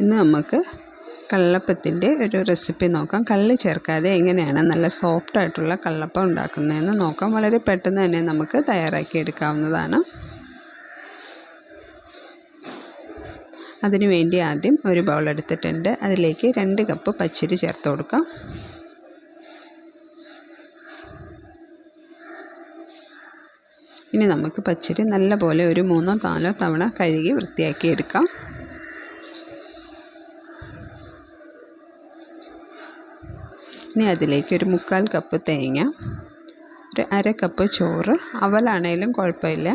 ഇന്ന് നമുക്ക് കള്ളപ്പത്തിൻ്റെ ഒരു റെസിപ്പി നോക്കാം. കള്ള് ചേർക്കാതെ എങ്ങനെയാണ് നല്ല സോഫ്റ്റായിട്ടുള്ള കള്ളപ്പം ഉണ്ടാക്കുന്നതെന്ന് നോക്കാം. വളരെ പെട്ടെന്ന് തന്നെ നമുക്ക് തയ്യാറാക്കി എടുക്കാവുന്നതാണ്. അതിനുവേണ്ടി ആദ്യം ഒരു ബൗൾ എടുത്തിട്ടുണ്ട്. അതിലേക്ക് 2 കപ്പ് പച്ചരി ചേർത്ത് കൊടുക്കാം. ഇനി നമുക്ക് പച്ചരി നല്ലപോലെ ഒരു 3-4 തവണ കഴുകി വൃത്തിയാക്കി എടുക്കാം. ഇനി അതിലേക്ക് ഒരു 1/4 കപ്പ് തേങ്ങ, ഒരു 1/2 കപ്പ് ചോറ്, അവലാണേലും കുഴപ്പമില്ല,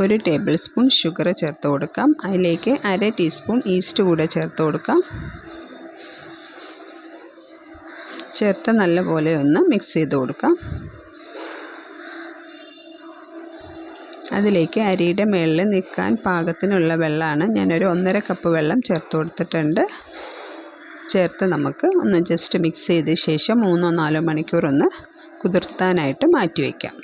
1 ടേബിൾ സ്പൂൺ ഷുഗർ ചേർത്ത് കൊടുക്കാം. അതിലേക്ക് 1/2 ടീസ്പൂൺ ഈസ്റ്റ് കൂടെ ചേർത്ത് കൊടുക്കാം. ചേർത്ത് നല്ലപോലെ ഒന്ന് മിക്സ് ചെയ്ത് കൊടുക്കാം. അതിലേക്ക് അരിയുടെ മുകളിൽ നിൽക്കാൻ പാകത്തിനുള്ള വെള്ളമാണ്. ഞാനൊരു 1.5 കപ്പ് വെള്ളം ചേർത്ത് കൊടുത്തിട്ടുണ്ട്. ചേർത്ത് നമുക്ക് ഒന്ന് ജസ്റ്റ് മിക്സ് ചെയ്ത ശേഷം 3-4 മണിക്കൂർ ഒന്ന് കുതിർത്താനായിട്ട് മാറ്റി വയ്ക്കാം.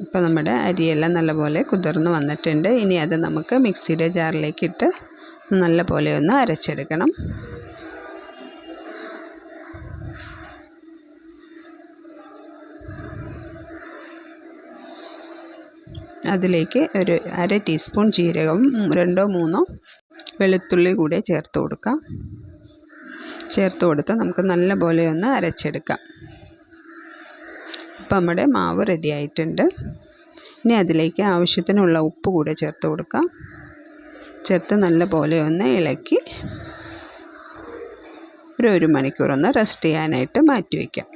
ഇപ്പോൾ നമ്മുടെ അരിയെല്ലാം നല്ലപോലെ കുതിർന്ന് വന്നിട്ടുണ്ട്. ഇനി അത് നമുക്ക് മിക്സിയുടെ ജാറിലേക്ക് ഇട്ട് നല്ലപോലെ ഒന്ന് അരച്ചെടുക്കണം. അതിലേക്ക് ഒരു 1/2 ടീസ്പൂൺ ജീരകവും 2-3 വെളുത്തുള്ളി കൂടെ ചേർത്ത് കൊടുക്കാം. ചേർത്ത് കൊടുത്ത് നമുക്ക് നല്ലപോലെ ഒന്ന് അരച്ചെടുക്കാം. ഇപ്പം നമ്മുടെ മാവ് റെഡി ആയിട്ടുണ്ട്. ഇനി അതിലേക്ക് ആവശ്യത്തിനുള്ള ഉപ്പ് കൂടെ ചേർത്ത് കൊടുക്കാം. ചേർത്ത് നല്ലപോലെ ഒന്ന് ഇളക്കി ഒരു 1 മണിക്കൂർ ഒന്ന് റെസ്റ്റ് ചെയ്യാനായിട്ട് മാറ്റി വയ്ക്കാം.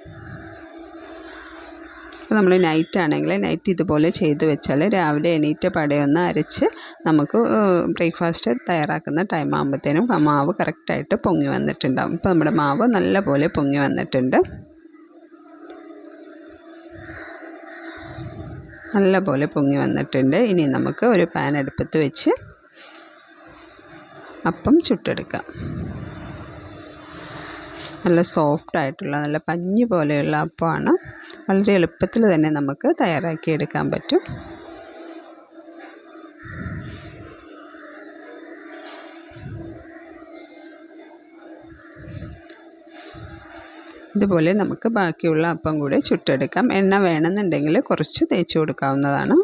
അപ്പോൾ നമ്മൾ നൈറ്റ് ആണെങ്കിൽ നൈറ്റ് ഇതുപോലെ ചെയ്ത് വെച്ചാൽ രാവിലെ എണീറ്റ് പടയൊന്ന് അരച്ച് നമുക്ക് ബ്രേക്ക്ഫാസ്റ്റ് തയ്യാറാക്കുന്ന ടൈം ആകുമ്പോഴത്തേനും മാവ് കറക്റ്റായിട്ട് പൊങ്ങി വന്നിട്ടുണ്ടാകും. ഇപ്പോൾ നമ്മുടെ മാവ് നല്ലപോലെ പൊങ്ങി വന്നിട്ടുണ്ട്. നല്ലപോലെ പൊങ്ങി വന്നിട്ടുണ്ട്. ഇനി നമുക്ക് ഒരു പാൻ അടുപ്പത്ത് വെച്ച് അപ്പം ചുട്ടെടുക്കാം. നല്ല സോഫ്റ്റായിട്ടുള്ള നല്ല പഞ്ഞി പോലെയുള്ള അപ്പമാണ്. വളരെ എളുപ്പത്തിൽ തന്നെ നമുക്ക് തയ്യാറാക്കി എടുക്കാൻ പറ്റും. ഇതുപോലെ നമുക്ക് ബാക്കിയുള്ള അപ്പം കൂടെ ചുട്ടെടുക്കാം. എണ്ണ വേണമെന്നുണ്ടെങ്കിൽ കുറച്ച് തേച്ച് കൊടുക്കാവുന്നതാണ്.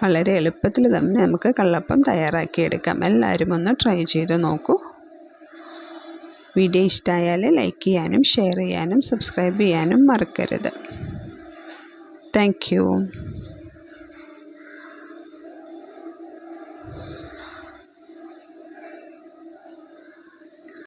വളരെ എളുപ്പത്തിൽ തന്നെ നമുക്ക് കള്ളപ്പം തയ്യാറാക്കിയെടുക്കാം. എല്ലാവരും ഒന്ന് ട്രൈ ചെയ്ത് നോക്കൂ. വീഡിയോ ഇഷ്ടമായാൽ ലൈക്ക് ചെയ്യാനും ഷെയർ ചെയ്യാനും സബ്സ്ക്രൈബ് ചെയ്യാനും മറക്കരുത്. Thank you.